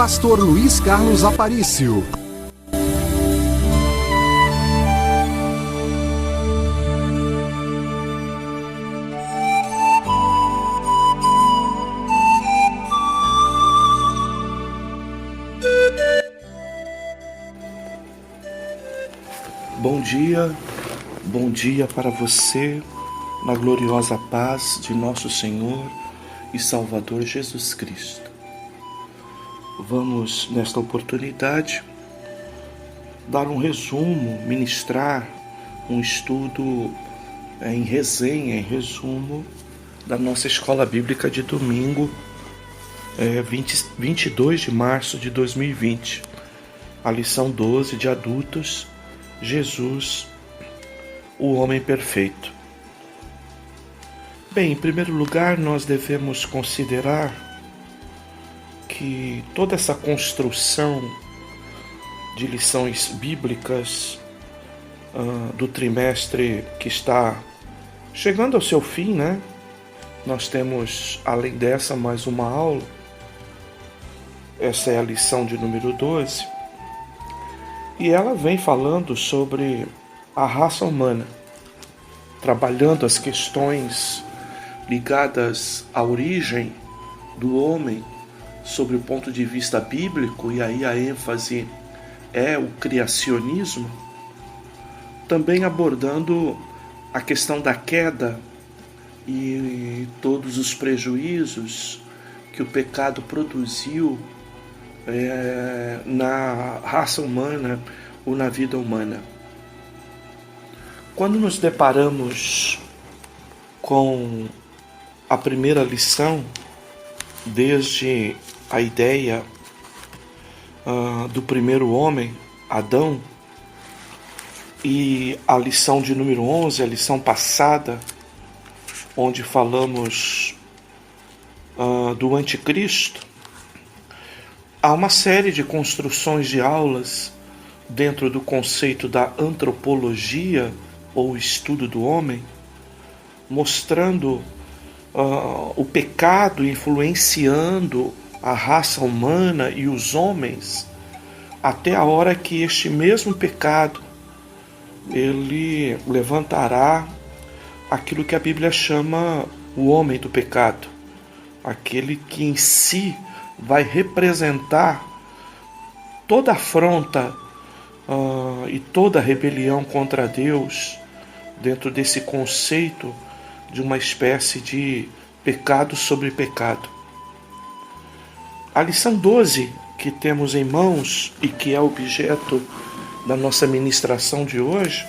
Pastor Luiz Carlos Aparício. Bom dia para você, na gloriosa paz de nosso Senhor e Salvador Jesus Cristo. Vamos, nesta oportunidade, dar um resumo, ministrar um estudo em resumo, da nossa Escola Bíblica de domingo, 22 de março de 2020, a lição 12 de adultos, Jesus, o homem perfeito. Bem, em primeiro lugar, nós devemos considerar que toda essa construção de lições bíblicas do trimestre que está chegando ao seu fim, né? Nós temos, além dessa, mais uma aula. Essa é a lição de número 12. E ela vem falando sobre a raça humana, trabalhando as questões ligadas à origem do homem sobre o ponto de vista bíblico, e aí a ênfase é o criacionismo, também abordando a questão da queda e todos os prejuízos que o pecado produziu na raça humana ou na vida humana. Quando nos deparamos com a primeira lição, desde a ideia do primeiro homem, Adão, e a lição de número 11, a lição passada, onde falamos do anticristo, há uma série de construções de aulas dentro do conceito da antropologia, ou estudo do homem, mostrando o pecado influenciando a raça humana e os homens, até a hora que este mesmo pecado ele levantará aquilo que a Bíblia chama o homem do pecado, aquele que em si vai representar toda afronta e toda rebelião contra Deus, dentro desse conceito de uma espécie de pecado sobre pecado. A lição 12 que temos em mãos e que é objeto da nossa ministração de hoje,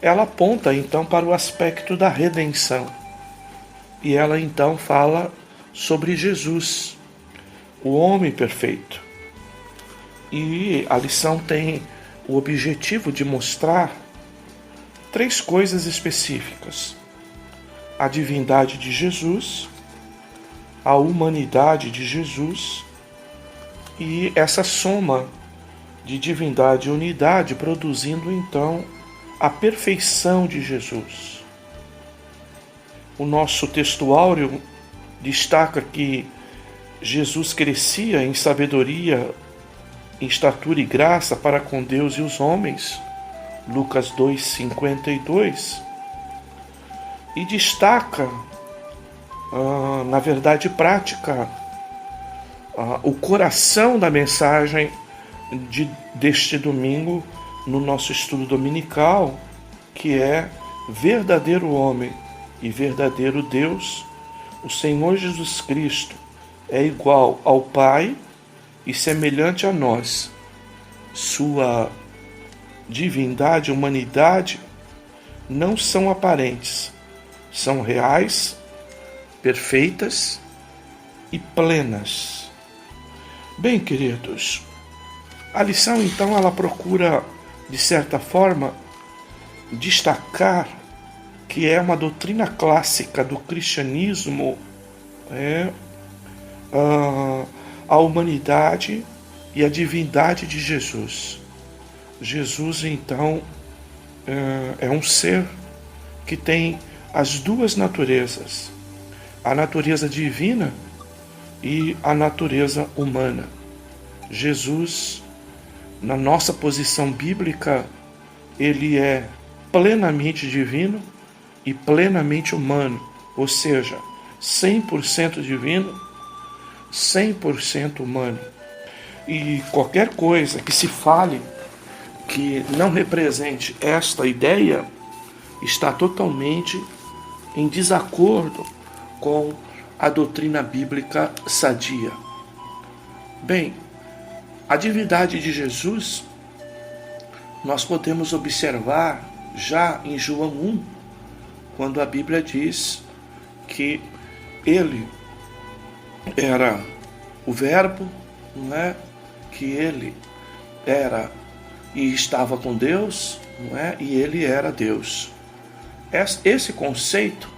ela aponta então para o aspecto da redenção. E ela então fala sobre Jesus, o homem perfeito. E a lição tem o objetivo de mostrar três coisas específicas: a divindade de Jesus, a humanidade de Jesus e essa soma de divindade e unidade produzindo então a perfeição de Jesus. O nosso texto áureo destaca que Jesus crescia em sabedoria, em estatura e graça para com Deus e os homens, Lucas 2:52, e destaca, na verdade prática, o coração da mensagem deste domingo no nosso estudo dominical, que é verdadeiro homem e verdadeiro Deus. O Senhor Jesus Cristo é igual ao Pai e semelhante a nós. Sua divindade e humanidade não são aparentes, são reais, perfeitas e plenas. Bem, queridos, a lição então ela procura, de certa forma, destacar que é uma doutrina clássica do cristianismo, a humanidade e a divindade de Jesus. Jesus, então, é um ser que tem as duas naturezas, a natureza divina e a natureza humana. Jesus, na nossa posição bíblica, ele é plenamente divino e plenamente humano, ou seja, 100% divino, 100% humano. E qualquer coisa que se fale que não represente esta ideia está totalmente em desacordo com a doutrina bíblica sadia. Bem, a divindade de Jesus nós podemos observar já em João 1, quando a Bíblia diz que ele era o Verbo, não é? Que ele era e estava com Deus, não é? E ele era Deus. Esse conceito,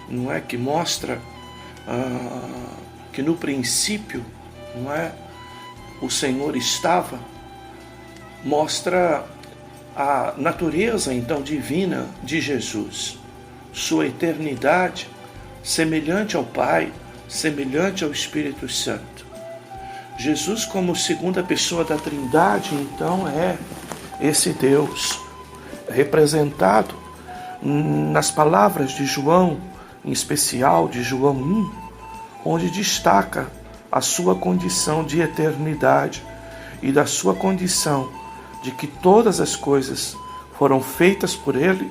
não é, que mostra que no princípio, não é, o Senhor estava, mostra a natureza então divina de Jesus, sua eternidade semelhante ao Pai, semelhante ao Espírito Santo. Jesus, como segunda pessoa da Trindade, então é esse Deus representado nas palavras de João, em especial de João 1, onde destaca a sua condição de eternidade e da sua condição de que todas as coisas foram feitas por ele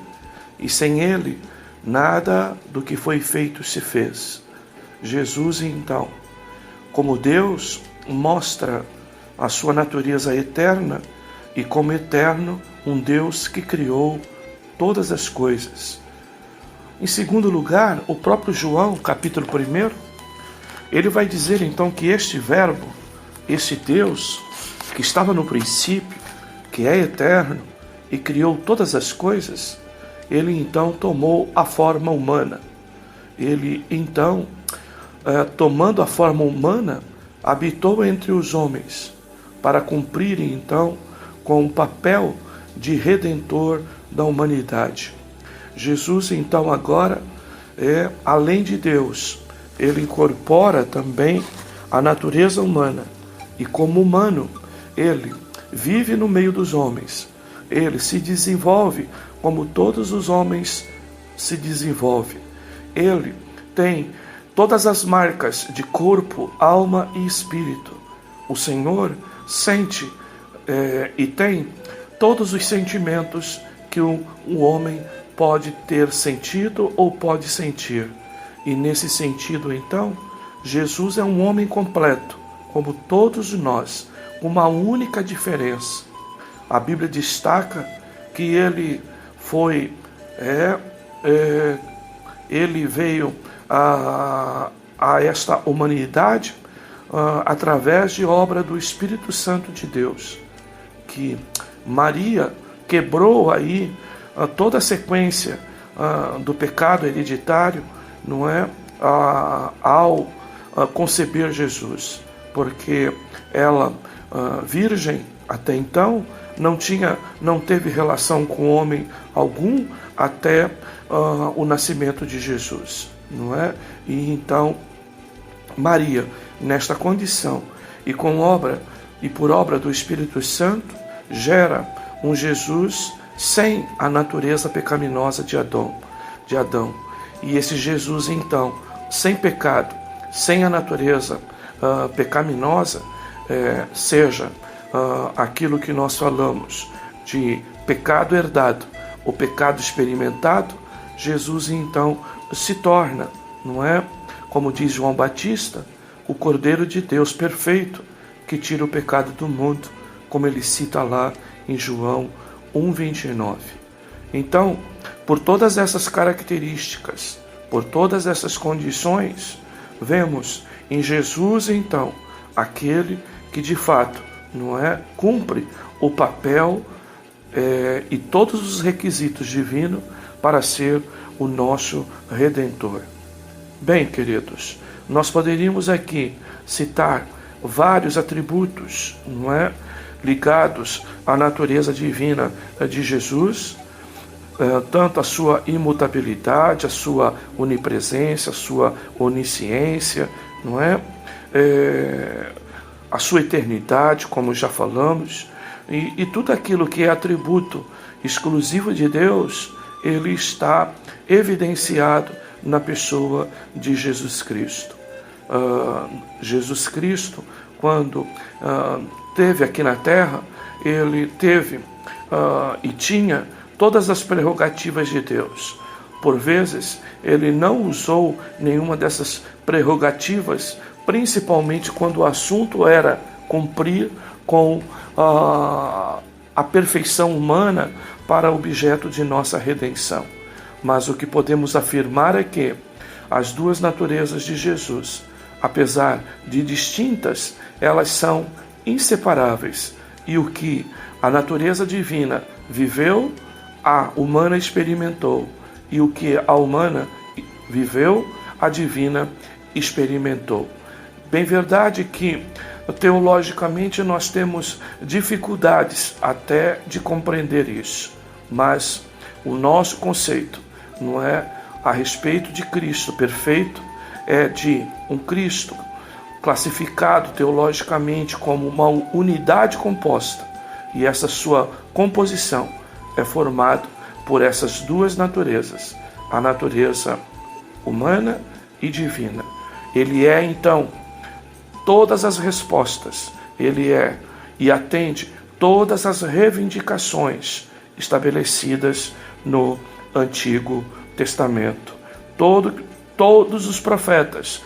e sem ele nada do que foi feito se fez. Jesus, então, como Deus, mostra a sua natureza eterna e como eterno, um Deus que criou todas as coisas. Em segundo lugar, o próprio João, capítulo 1, ele vai dizer então que este verbo, este Deus, que estava no princípio, que é eterno e criou todas as coisas, ele então tomou a forma humana. Ele então, tomando a forma humana, habitou entre os homens, para cumprir então com o papel de redentor da humanidade. Jesus então agora além de Deus, ele incorpora também a natureza humana, e como humano, ele vive no meio dos homens, ele se desenvolve como todos os homens se desenvolvem. Ele tem todas as marcas de corpo, alma e espírito. O Senhor sente e tem todos os sentimentos que um homem pode ter sentido ou pode sentir. E nesse sentido, então, Jesus é um homem completo, como todos nós, com uma única diferença. A Bíblia destaca que ele foi, ele veio a esta humanidade através de obra do Espírito Santo de Deus, que Maria quebrou aí toda a sequência do pecado hereditário, não é, ao conceber Jesus, porque ela, virgem até então, não teve relação com homem algum até o nascimento de Jesus, não é? E então Maria, nesta condição e por obra do Espírito Santo, gera um Jesus sem a natureza pecaminosa de Adão. E esse Jesus, então, sem pecado, sem a natureza pecaminosa, seja aquilo que nós falamos de pecado herdado ou pecado experimentado, Jesus, então, se torna, não é? Como diz João Batista, o Cordeiro de Deus perfeito, que tira o pecado do mundo, como ele cita lá em João 1,29. Então, por todas essas características, por todas essas condições, vemos em Jesus, então, aquele que de fato, não é, cumpre o papel e todos os requisitos divinos para ser o nosso Redentor. Bem, queridos, nós poderíamos aqui citar vários atributos, não é, ligados à natureza divina de Jesus, tanto a sua imutabilidade, a sua onipresença, a sua onisciência, não é? a sua eternidade, como já falamos, e tudo aquilo que é atributo exclusivo de Deus, ele está evidenciado na pessoa de Jesus Cristo. Jesus Cristo, quando teve aqui na terra, ele teve e tinha todas as prerrogativas de Deus. Por vezes, ele não usou nenhuma dessas prerrogativas, principalmente quando o assunto era cumprir com a perfeição humana para objeto de nossa redenção. Mas o que podemos afirmar é que as duas naturezas de Jesus, apesar de distintas, elas são inseparáveis. E o que a natureza divina viveu, a humana experimentou. E o que a humana viveu, a divina experimentou. Bem verdade que, teologicamente, nós temos dificuldades até de compreender isso. Mas o nosso conceito não é a respeito de Cristo perfeito, é de um Cristo classificado teologicamente como uma unidade composta. E essa sua composição é formada por essas duas naturezas, a natureza humana e divina. Ele é, então, todas as respostas, ele é e atende todas as reivindicações estabelecidas no Antigo Testamento. Todos os profetas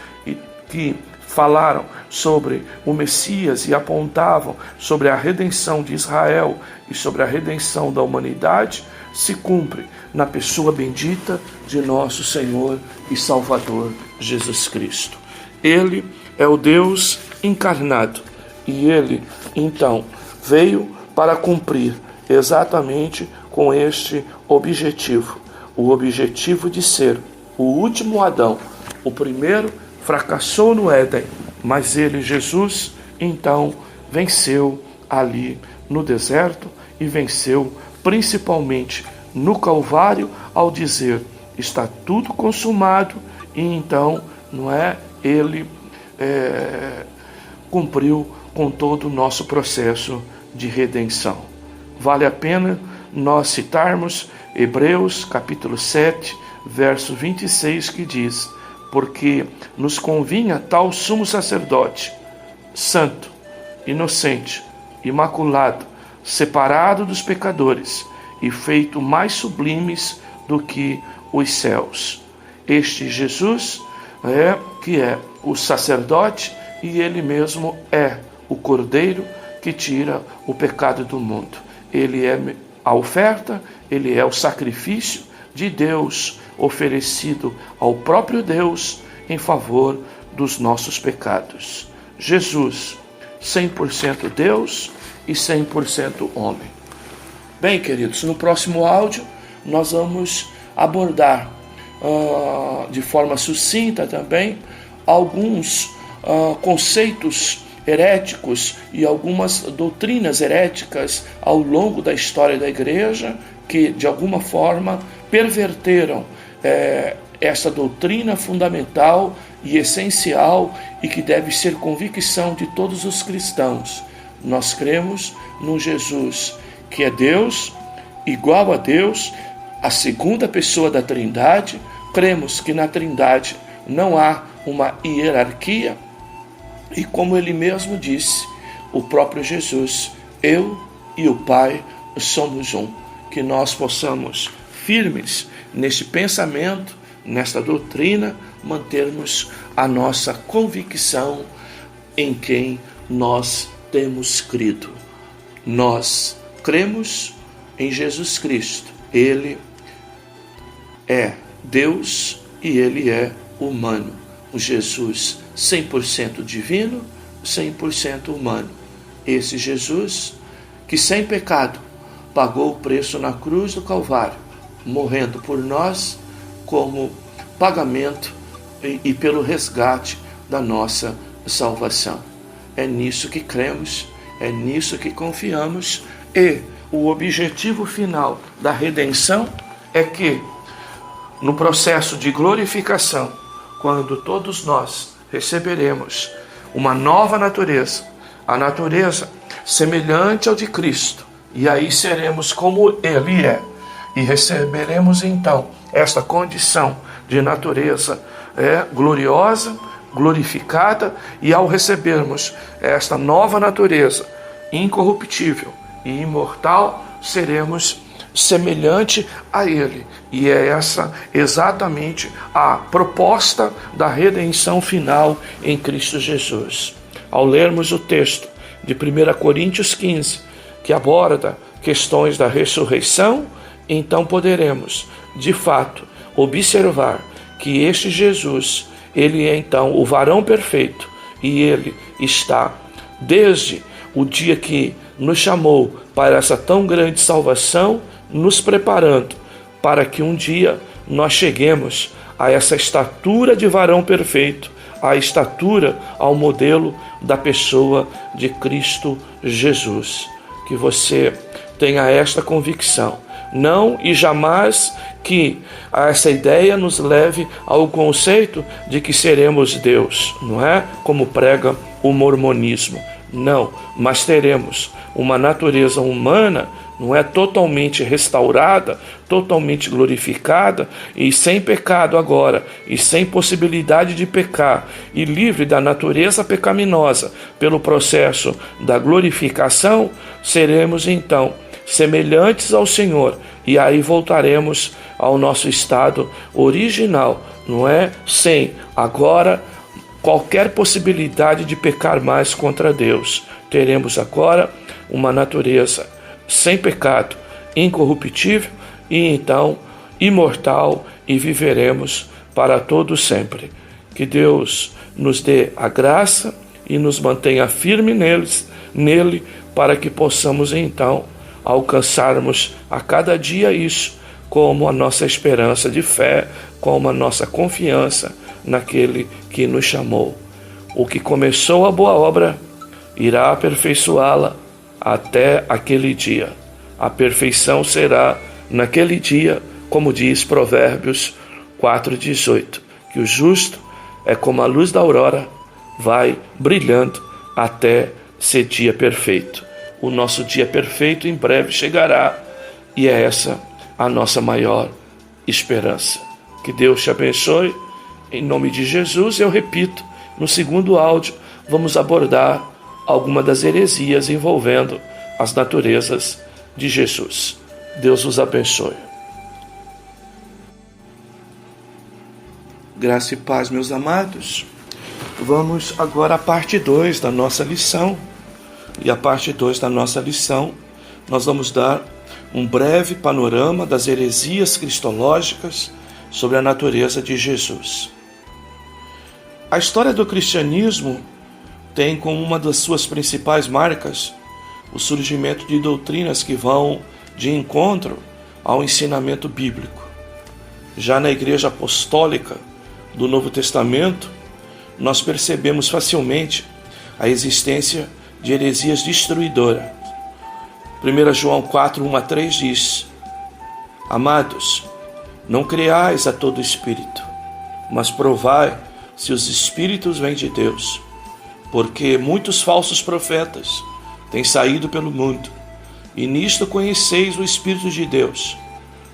que falaram sobre o Messias e apontavam sobre a redenção de Israel e sobre a redenção da humanidade, se cumpre na pessoa bendita de nosso Senhor e Salvador Jesus Cristo. Ele é o Deus encarnado e ele, então, veio para cumprir exatamente com este objetivo, o objetivo de ser o último Adão. O primeiro fracassou no Éden, mas ele, Jesus, então venceu ali no deserto e venceu principalmente no Calvário ao dizer: está tudo consumado. E então, não é, ele cumpriu com todo o nosso processo de redenção. Vale a pena nós citarmos Hebreus capítulo 7, verso 26, que diz: porque nos convinha tal sumo sacerdote, santo, inocente, imaculado, separado dos pecadores e feito mais sublimes do que os céus. Este Jesus que é o sacerdote, e ele mesmo é o Cordeiro que tira o pecado do mundo. Ele é a oferta, ele é o sacrifício de Deus oferecido ao próprio Deus em favor dos nossos pecados. Jesus, 100% Deus e 100% homem. Bem, queridos, no próximo áudio nós vamos abordar de forma sucinta também alguns conceitos heréticos e algumas doutrinas heréticas ao longo da história da igreja que de alguma forma perverteram essa doutrina fundamental e essencial e que deve ser convicção de todos os cristãos. Nós cremos num Jesus que é Deus, igual a Deus, a segunda pessoa da Trindade. Cremos que na Trindade não há uma hierarquia e, como ele mesmo disse, o próprio Jesus, eu e o Pai somos um. Que nós possamos, firmes neste pensamento, nesta doutrina, mantermos a nossa convicção em quem nós temos crido. Nós cremos em Jesus Cristo. Ele é Deus e ele é humano. O Jesus 100% divino, 100% humano. Esse Jesus que sem pecado pagou o preço na cruz do Calvário, morrendo por nós como pagamento e pelo resgate da nossa salvação. É nisso que cremos, é nisso que confiamos, e o objetivo final da redenção é que, no processo de glorificação, quando todos nós receberemos uma nova natureza, a natureza semelhante ao de Cristo, e aí seremos como Ele é, e receberemos então esta condição de natureza gloriosa, glorificada, e ao recebermos esta nova natureza incorruptível e imortal, seremos semelhante a Ele. E é essa exatamente a proposta da redenção final em Cristo Jesus. Ao lermos o texto de 1 Coríntios 15, que aborda questões da ressurreição, então poderemos, de fato, observar que este Jesus, ele é então o varão perfeito, e ele está, desde o dia que nos chamou para essa tão grande salvação, nos preparando para que um dia nós cheguemos a essa estatura de varão perfeito, a estatura, ao modelo da pessoa de Cristo Jesus. Que você tenha esta convicção. Não e jamais que essa ideia nos leve ao conceito de que seremos Deus, não é? Como prega o mormonismo. Não, mas teremos uma natureza humana, não é, totalmente restaurada, totalmente glorificada e sem pecado agora, e sem possibilidade de pecar, e livre da natureza pecaminosa pelo processo da glorificação. Seremos então semelhantes ao Senhor, e aí voltaremos ao nosso estado original, não é? Sem agora qualquer possibilidade de pecar mais contra Deus. Teremos agora uma natureza sem pecado, incorruptível e então imortal, e viveremos para todo sempre. Que Deus nos dê a graça e nos mantenha firme nele, para que possamos então alcançarmos a cada dia isso como a nossa esperança de fé, como a nossa confiança naquele que nos chamou. O que começou a boa obra irá aperfeiçoá-la até aquele dia. A perfeição será naquele dia, como diz Provérbios 4,18, que o justo é como a luz da aurora, vai brilhando até ser dia perfeito. O nosso dia perfeito em breve chegará, e é essa a nossa maior esperança. Que Deus te abençoe, em nome de Jesus. Eu repito, no segundo áudio vamos abordar alguma das heresias envolvendo as naturezas de Jesus. Deus os abençoe. Graça e paz, meus amados. Vamos agora à parte 2 da nossa lição. E a parte 2 da nossa lição, nós vamos dar um breve panorama das heresias cristológicas sobre a natureza de Jesus. A história do cristianismo tem como uma das suas principais marcas o surgimento de doutrinas que vão de encontro ao ensinamento bíblico. Já na Igreja Apostólica do Novo Testamento, nós percebemos facilmente a existência de heresias destruidoras. 1 João 4, 1-3 diz: Amados, não creais a todo espírito, mas provai se os espíritos vêm de Deus, porque muitos falsos profetas têm saído pelo mundo, e nisto conheceis o Espírito de Deus.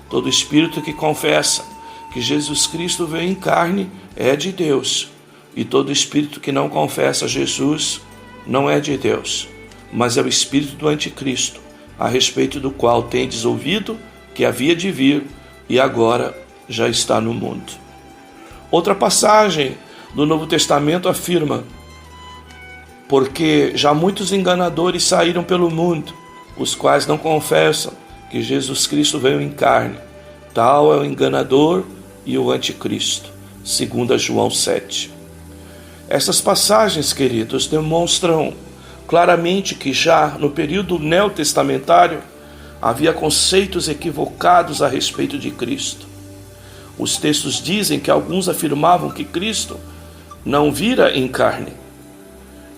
Todo espírito que confessa que Jesus Cristo veio em carne é de Deus, e todo espírito que não confessa Jesus não é de Deus, mas é o espírito do anticristo, a respeito do qual tendes ouvido que havia de vir e agora já está no mundo. Outra passagem do Novo Testamento afirma: porque já muitos enganadores saíram pelo mundo, os quais não confessam que Jesus Cristo veio em carne. Tal é o enganador e o anticristo. 2 João 7. Essas passagens, queridos, demonstram claramente que já no período neotestamentário havia conceitos equivocados a respeito de Cristo. Os textos dizem que alguns afirmavam que Cristo não vira em carne.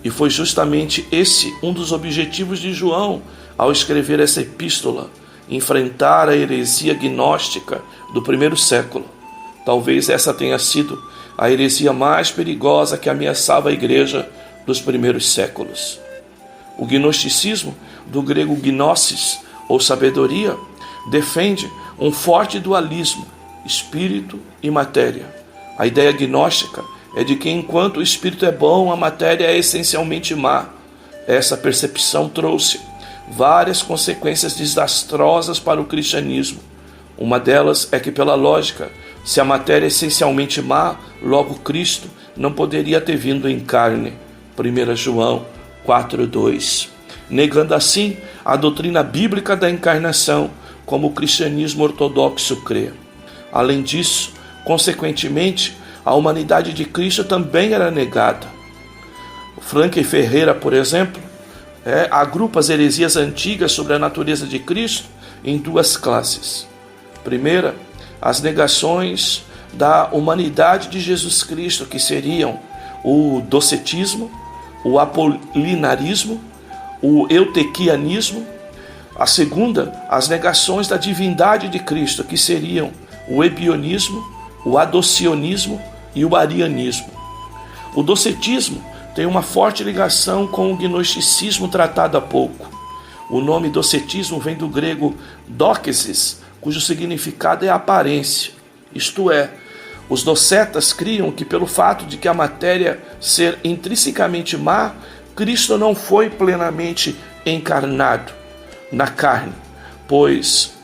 E foi justamente esse um dos objetivos de João ao escrever essa epístola: enfrentar a heresia gnóstica do primeiro século. Talvez essa tenha sido a heresia mais perigosa que ameaçava a igreja dos primeiros séculos. O gnosticismo, do grego gnosis, ou sabedoria, defende um forte dualismo, espírito e matéria. A ideia gnóstica é de que enquanto o espírito é bom, a matéria é essencialmente má. Essa percepção trouxe várias consequências desastrosas para o cristianismo. Uma delas é que, pela lógica, se a matéria é essencialmente má, logo Cristo não poderia ter vindo em carne. 1 João 4:2. Negando assim a doutrina bíblica da encarnação, como o cristianismo ortodoxo crê. Além disso, consequentemente, a humanidade de Cristo também era negada. Frank Ferreira, por exemplo, agrupa as heresias antigas sobre a natureza de Cristo em duas classes. Primeira, as negações da humanidade de Jesus Cristo, que seriam o docetismo, o apolinarismo, o eutequianismo. A segunda, as negações da divindade de Cristo, que seriam o ebionismo, o adocionismo e o arianismo. O docetismo tem uma forte ligação com o gnosticismo tratado há pouco. O nome docetismo vem do grego dokesis, cujo significado é aparência. Isto é, os docetas criam que pelo fato de que a matéria ser intrinsecamente má, Cristo não foi plenamente encarnado na carne, pois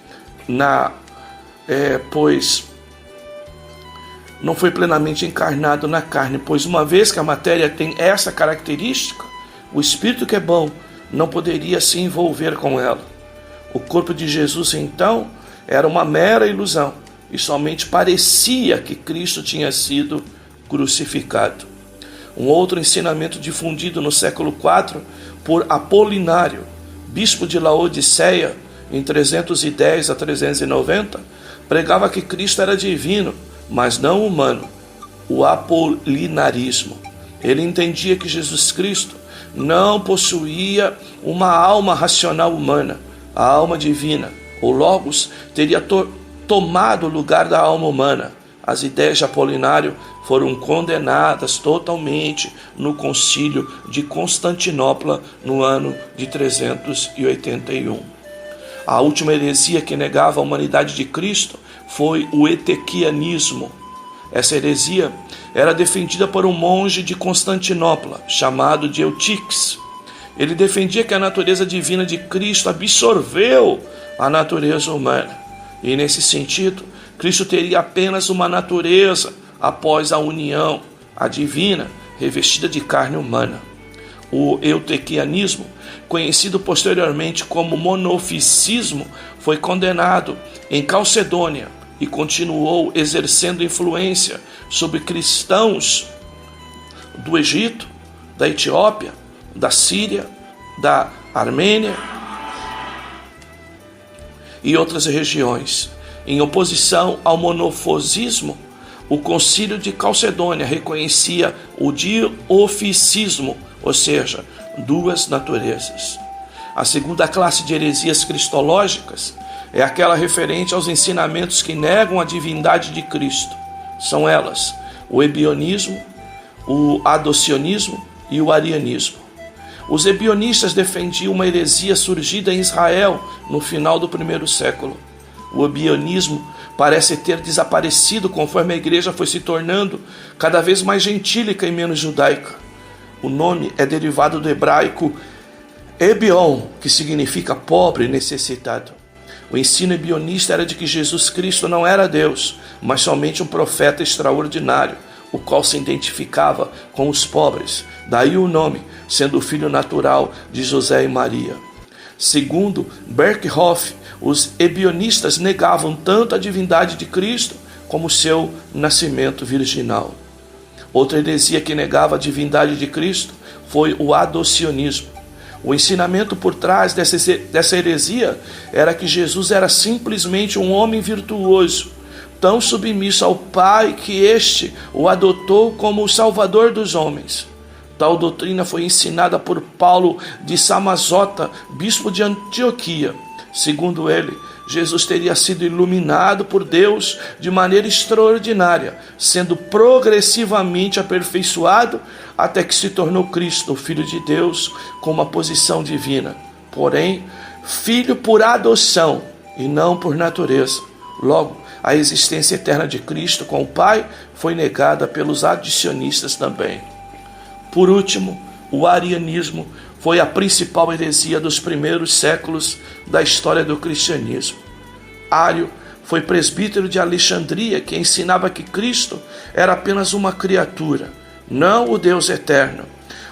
não foi plenamente encarnado na carne, pois uma vez que a matéria tem essa característica, o Espírito que é bom não poderia se envolver com ela. O corpo de Jesus, então, era uma mera ilusão e somente parecia que Cristo tinha sido crucificado. Um outro ensinamento difundido no século IV por Apolinário, bispo de Laodiceia, em 310 a 390, pregava que Cristo era divino, mas não humano, o apolinarismo. Ele entendia que Jesus Cristo não possuía uma alma racional humana, a alma divina, o Logos teria tomado o lugar da alma humana. As ideias de Apolinário foram condenadas totalmente no Concílio de Constantinopla no ano de 381. A última heresia que negava a humanidade de Cristo foi o eutequianismo. Essa heresia era defendida por um monge de Constantinopla, chamado de Eutiques. Ele defendia que a natureza divina de Cristo absorveu a natureza humana. E nesse sentido, Cristo teria apenas uma natureza após a união, a divina, revestida de carne humana. O eutequianismo, conhecido posteriormente como monofisismo, foi condenado em Calcedônia e continuou exercendo influência sobre cristãos do Egito, da Etiópia, da Síria, da Armênia e outras regiões. Em oposição ao monofisismo, o Concílio de Calcedônia reconhecia o diofisismo, ou seja, duas naturezas. A segunda classe de heresias cristológicas é aquela referente aos ensinamentos que negam a divindade de Cristo. São elas o ebionismo, o adocionismo e o arianismo. Os ebionistas defendiam uma heresia surgida em Israel no final do primeiro século. O ebionismo parece ter desaparecido conforme a igreja foi se tornando cada vez mais gentílica e menos judaica. O nome é derivado do hebraico Ebion, que significa pobre e necessitado. O ensino ebionista era de que Jesus Cristo não era Deus, mas somente um profeta extraordinário, o qual se identificava com os pobres. Daí o nome, sendo o filho natural de José e Maria. Segundo Berkhoff, os ebionistas negavam tanto a divindade de Cristo como seu nascimento virginal. Outra heresia que negava a divindade de Cristo foi o adocionismo. O ensinamento por trás dessa heresia era que Jesus era simplesmente um homem virtuoso, tão submisso ao Pai que este o adotou como o Salvador dos homens. Tal doutrina foi ensinada por Paulo de Samazota, bispo de Antioquia. Segundo ele, Jesus teria sido iluminado por Deus de maneira extraordinária, sendo progressivamente aperfeiçoado até que se tornou Cristo, o Filho de Deus, com uma posição divina. Porém, filho por adoção e não por natureza. Logo, a existência eterna de Cristo com o Pai foi negada pelos adicionistas também. Por último, o arianismo foi a principal heresia dos primeiros séculos da história do cristianismo. Ário foi presbítero de Alexandria, que ensinava que Cristo era apenas uma criatura, não o Deus eterno.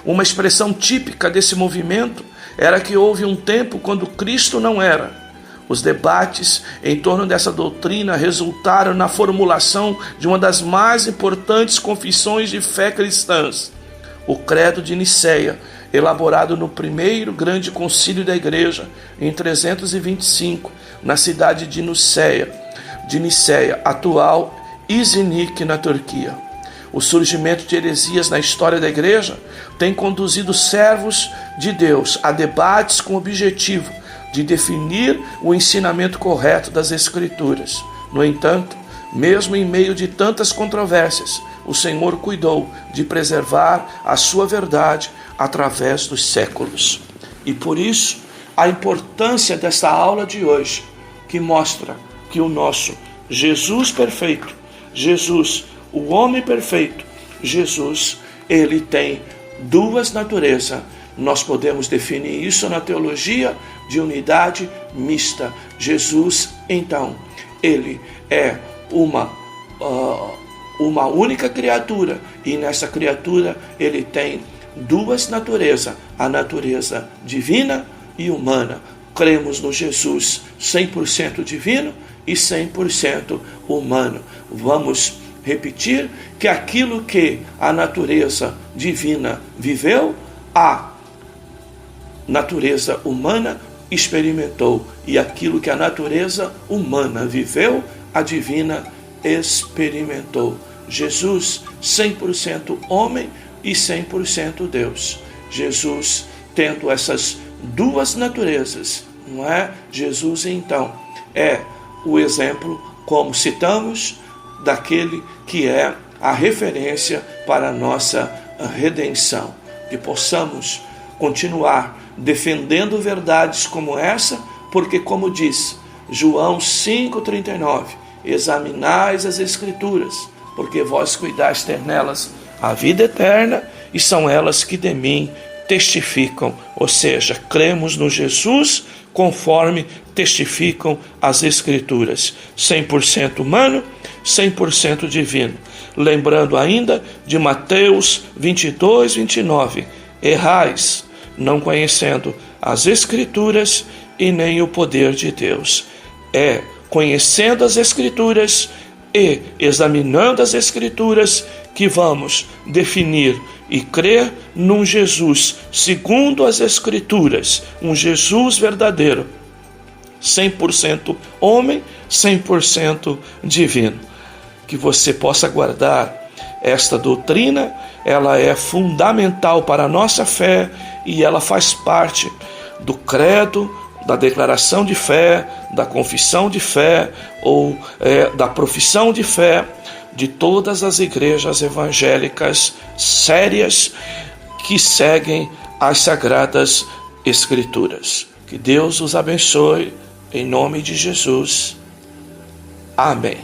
Uma expressão típica desse movimento era que houve um tempo quando Cristo não era. Os debates em torno dessa doutrina resultaram na formulação de uma das mais importantes confissões de fé cristãs, o Credo de Nicéia, elaborado no primeiro grande concílio da Igreja, em 325, na cidade de Nicéia, atual Iznik, na Turquia. O surgimento de heresias na história da Igreja tem conduzido servos de Deus a debates com o objetivo de definir o ensinamento correto das Escrituras. No entanto, mesmo em meio de tantas controvérsias, o Senhor cuidou de preservar a sua verdade através dos séculos. E por isso, a importância desta aula de hoje, que mostra que o nosso Jesus perfeito, Jesus, o homem perfeito, Jesus, ele tem duas naturezas. Nós podemos definir isso na teologia de unidade mista. Jesus, então, ele é uma única criatura, e nessa criatura ele tem duas naturezas, a natureza divina e humana. Cremos no Jesus 100% divino e 100% humano. Vamos repetir que aquilo que a natureza divina viveu, a natureza humana experimentou, e aquilo que a natureza humana viveu, a divina experimentou. Jesus 100% homem e 100% Deus. Jesus tendo essas duas naturezas, não é? Jesus então é o exemplo, como citamos, daquele que é a referência para a nossa redenção. Que possamos continuar defendendo verdades como essa, porque, como diz João 5,39, examinais as Escrituras, porque vós cuidais ter nelas a vida eterna, e são elas que de mim testificam. Ou seja, cremos no Jesus conforme testificam as Escrituras, 100% humano, 100% divino. Lembrando ainda de Mateus 22, 29, errais, não conhecendo as Escrituras e nem o poder de Deus. É conhecendo as Escrituras e examinando as Escrituras que vamos definir e crer num Jesus segundo as Escrituras, um Jesus verdadeiro, 100% homem, 100% divino. Que você possa guardar esta doutrina, ela é fundamental para a nossa fé e ela faz parte do credo, da declaração de fé, da confissão de fé ou da profissão de fé de todas as igrejas evangélicas sérias que seguem as Sagradas Escrituras. Que Deus os abençoe, em nome de Jesus. Amém.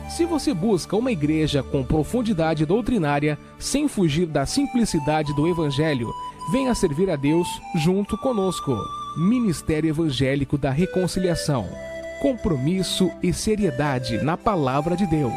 Se você busca uma igreja com profundidade doutrinária, sem fugir da simplicidade do Evangelho, venha servir a Deus junto conosco. Ministério Evangélico da Reconciliação. Compromisso e seriedade na Palavra de Deus.